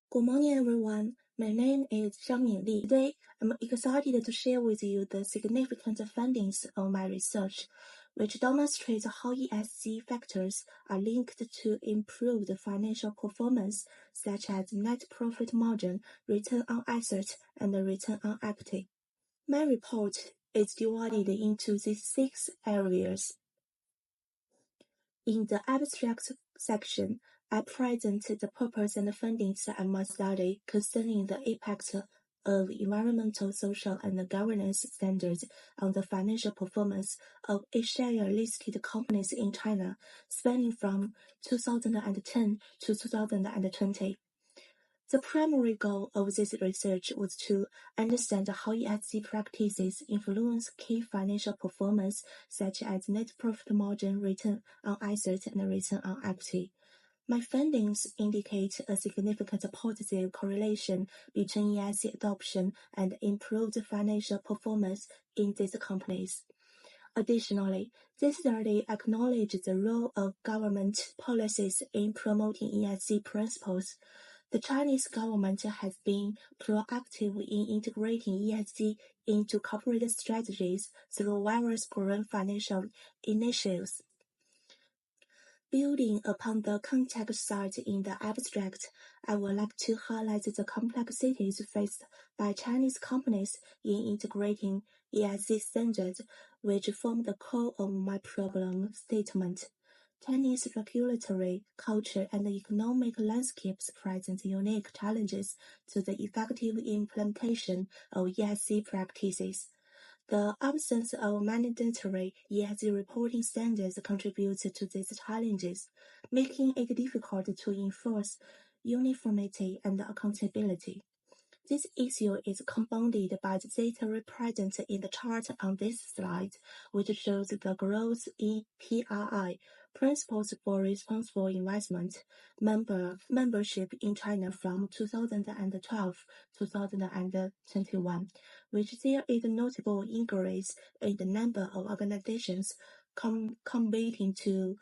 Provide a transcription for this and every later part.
Good morning, everyone. My name is Zhang Minli. Today, I'm excited to share with you the significant findings of my research, which demonstrates how ESG factors are linked to improved financial performance, such as net profit margin, return on assets, and return on equity. My report is divided into these 6 areas. In the abstract section, I present the purpose and findings of my study concerning the impact of environmental, social, and governance standards on the financial performance of A-share-listed companies in China, spanning from 2010 to 2020. The primary goal of this research was to understand how ESG practices influence key financial performance, such as net profit margin, return on assets, and return on equity. My findings indicate a significant positive correlation between ESG adoption and improved financial performance in these companies. Additionally, this study acknowledged the role of government policies in promoting ESG principles. The Chinese government has been proactive in integrating ESG into corporate strategies through various green financial initiatives. Building upon the context set in the abstract, I would like to highlight the complexities faced by Chinese companies in integrating ESG standards, which form the core of my problem statement. Chinese regulatory, culture, and economic landscapes present unique challenges to the effective implementation of ESG practices. The absence of mandatory ESG reporting standards contributes to these challenges, making it difficult to enforce uniformity and accountability. This issue is compounded by the data represented in the chart on this slide, which shows the growth in PRI, Principles for Responsible Investment, membership in China from 2012 to 2021, which there is a notable increase in the number of organizations committing to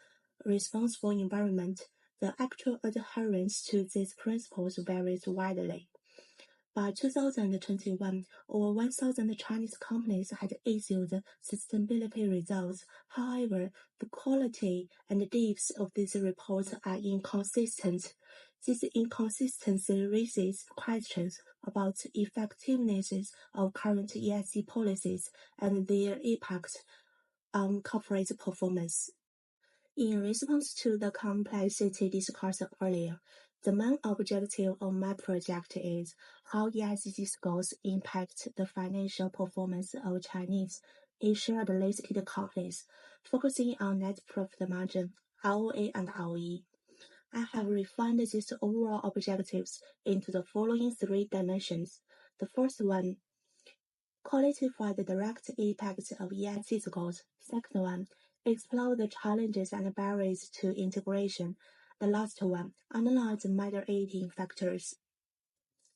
responsible environment. The actual adherence to these principles varies widely. By 2021, over 1,000 Chinese companies had issued sustainability results. However, the quality and depth of these reports are inconsistent. This inconsistency raises questions about the effectiveness of current ESG policies and their impact on corporate performance. In response to the complexity discussed earlier, the main objective of my project is how ESG scores impact the financial performance of Chinese A-share listed companies, focusing on net profit margin, ROA, and ROE. I have refined these overall objectives into the following 3 dimensions. The first one, quantify the direct impact of ESG scores. Second one, explore the challenges and barriers to integration. The last one, analyze moderating factors.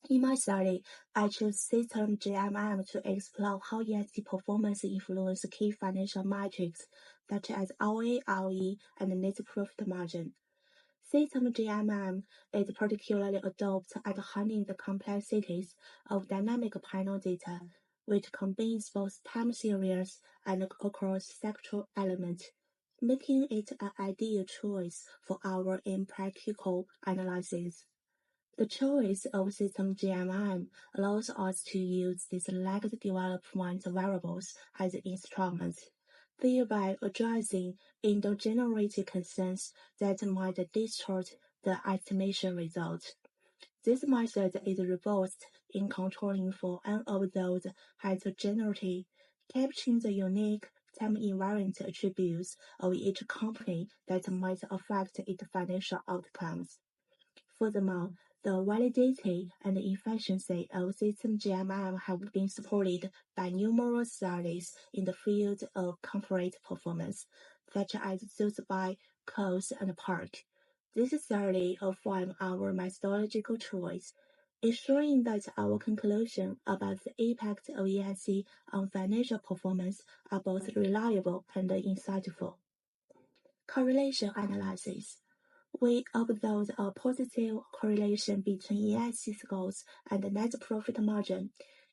In my study, I chose system GMM to explore how ESG performance influences key financial metrics such as ROA, ROE, and net profit margin. System GMM is particularly adept at handling the complexities of dynamic panel data, which combines both time series and across sectoral elements, making it an ideal choice for our impractical analysis. The choice of system GMM allows us to use these lagged development variables as instruments, thereby addressing endogenerated concerns that might distort the estimation result. This method is robust in controlling for unobserved heterogeneity, capturing the unique time-invariant attributes of each company that might affect its financial outcomes. Furthermore, the validity and efficiency of system GMM have been supported by numerous studies in the field of corporate performance, such as those by Coase and Park. This study affirms our methodological choice, ensuring that our conclusions about the impact of ESG on financial performance are both reliable and insightful. Correlation analysis. We observed a positive correlation between ESG goals and net profit margin,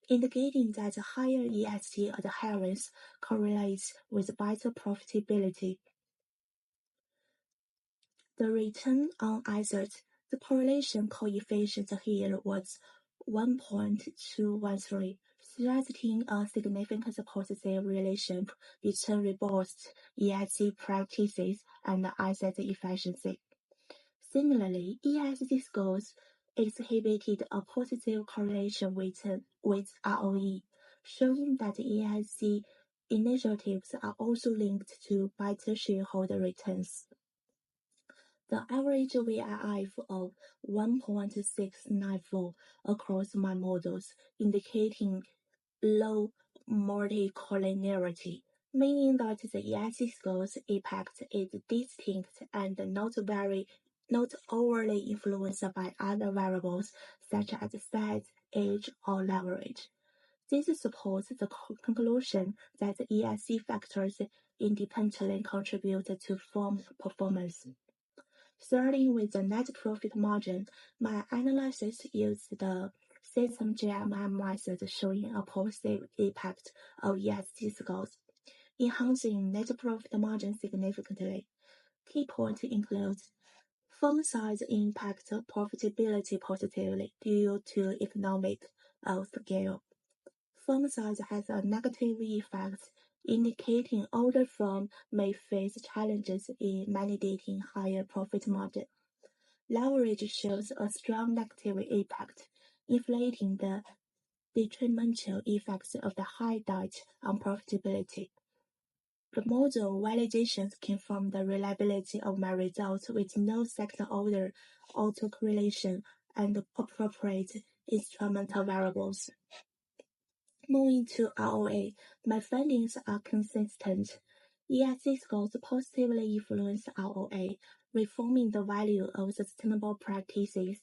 indicating that higher ESG adherence correlates with better profitability. The return on assets, the correlation coefficient here was 1.213, suggesting a significant positive relationship between robust ESG practices and asset efficiency. Similarly, ESG scores exhibited a positive correlation with ROE, showing that ESG initiatives are also linked to better shareholder returns. The average VIF of 1.694 across my models, indicating low multicollinearity, meaning that the ESG score's impact is distinct and not overly influenced by other variables such as size, age, or leverage. This supports the conclusion that ESG factors independently contribute to firm performance. Starting with the net profit margin, my analysis used the system GMM method, showing a positive impact of ESG scores, enhancing net profit margin significantly. Key points include firm size impact profitability positively due to economic of scale. Firm size has a negative effect, indicating older firms may face challenges in mandating higher profit margin. Leverage shows a strong negative impact, inflating the detrimental effects of the high debt on profitability. The model validations confirm the reliability of my results with no sector order autocorrelation and appropriate instrumental variables. Moving to ROA, my findings are consistent. ESG scores positively influence ROA, reforming the value of sustainable practices.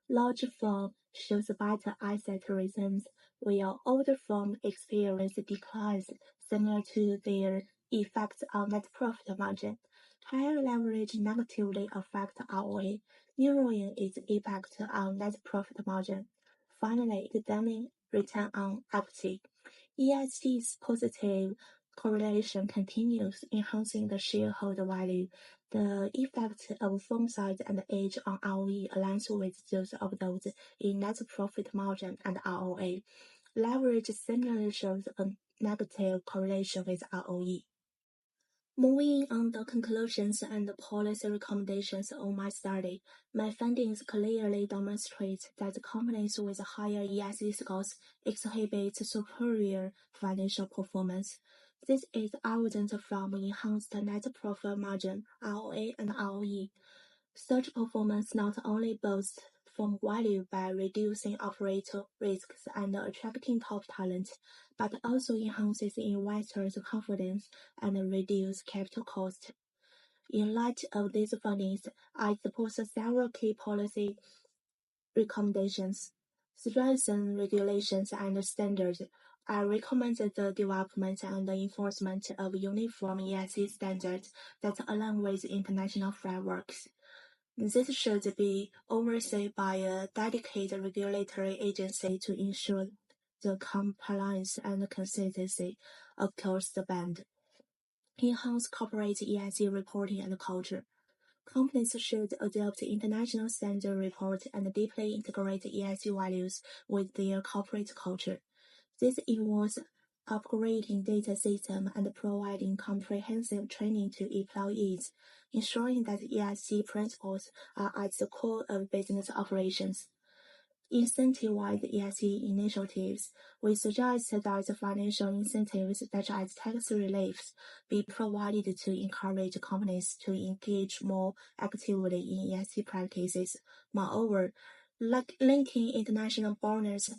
Large firms shows better asset returns, while older firms experience declines similar to their effects on net profit margin. Higher leverage negatively affects ROA, mirroring its impact on net profit margin. Finally, examining return on equity. ESG's positive correlation continues, enhancing the shareholder value. The effect of firm size and age on ROE aligns with those of those in net profit margin and ROA. Leverage similarly shows a negative correlation with ROE. Moving on the conclusions and policy recommendations of my study, my findings clearly demonstrate that companies with higher ESG scores exhibit superior financial performance. This is evident from enhanced net profit margin, ROA, and ROE. Such performance not only boosts firm value by reducing operator risks and attracting top talent, but also enhances investors' confidence and reduces capital costs. In light of these findings, I support several key policy recommendations. Strengthen regulations and standards. I recommend the development and enforcement of uniform ESG standards that align with international frameworks. This should be overseen by a dedicated regulatory agency to ensure the compliance and consistency across the band. Enhance corporate ESG reporting and culture. Companies should adopt international standard report and deeply integrate ESG values with their corporate culture. This involves upgrading data systems and providing comprehensive training to employees, ensuring that ESG principles are at the core of business operations. Incentivize ESG initiatives. We suggest that financial incentives such as tax reliefs be provided to encourage companies to engage more actively in ESG practices. Moreover, linking international bonus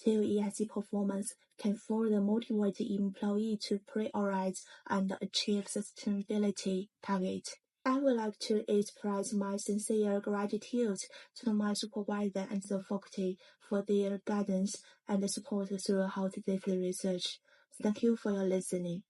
to ESG performance can further motivate employees to prioritize and achieve sustainability targets. I would like to express my sincere gratitude to my supervisor and the faculty for their guidance and support throughout this research. Thank you for your listening.